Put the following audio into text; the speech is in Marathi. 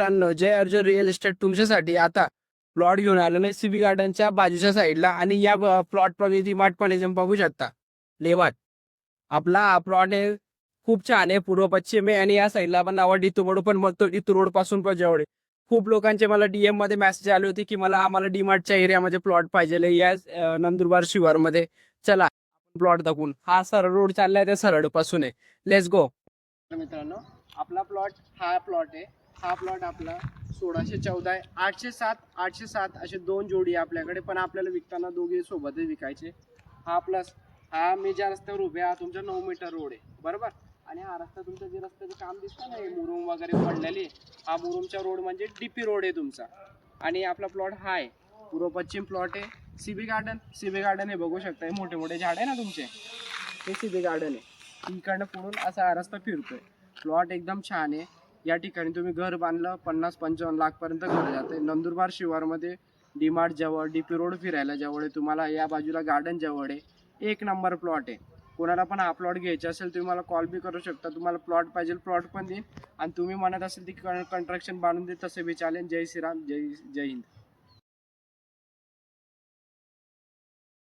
मित्रांनो, जय अर्ज रिअल इस्टेट तुमच्यासाठी आता प्लॉट घेऊन आलेलो आहे सीबी गार्डनच्या बाजूच्या साईडला. आणि या प्लॉट मध्ये ती माठ पण तुम्ही बघू शकता लेवाट. आपला हा प्लॉट आहे, खूप छान आहे, पूर्व पश्चिम आहे. आणि या साईडला आपण नावा डितू रोड पण बघतो. डितू रोड पासून पण जवळ आहे. खूप लोकांचे मला डीएम मध्ये मेसेज आले होते की आम्हाला डीमार्टच्या एरियामध्ये प्लॉट पाहिजे या नंदुरबार शिवारमध्ये. चला प्लॉट दाखवून. हा सरळ रोड चाललाय त्या सरळ पासून आहे. Let's go. मित्रांनो, आपला प्लॉट हा प्लॉट आहे. हा प्लॉट आपला 1614 आहे. 807 असे दोन जोडी आहे आपल्याकडे, पण आपल्याला विकताना दोघे सोबतच विकायचे. हा प्लस हा मी ज्या रस्त्यावर उभे हा तुमचा 9 मीटर रोड आहे बरोबर. आणि हा रस्ता तुमचं जे रस्त्याचं काम दिसतं ना, मुरुम वगैरे पडलेली, हा मुरुमचा रोड म्हणजे डीपी रोड आहे तुमचा. आणि आपला प्लॉट हा आहे, पूर्व पश्चिम प्लॉट आहे. सीबी गार्डन हे बघू शकता, मोठे मोठे झाड आहे ना तुमचे, हे सीबी गार्डन आहे. इकडनं पुढून असा हा रस्ता फिरतोय. प्लॉट एकदम छान आहे. या ठिकाणी तुम्ही घर बांधलं 50-55 लाख पर्यंत घर जाते. नंदुरबार शिवारमध्ये डीमार्ट जवळ, डीपी रोड फिरायला जवळ आहे तुम्हाला. या बाजूला गार्डन जवळ आहे. एक नंबर प्लॉट आहे. कोणाला पण हा प्लॉट घ्यायचा असेल तुम्ही मला कॉल बी करू शकता. तुम्हाला प्लॉट पाहिजे प्लॉट पण देईन, आणि तुम्ही म्हणत असेल ती कंस्ट्रक्शन बांधून दे तसे बी चालेल. जय श्रीराम, जय हिंद.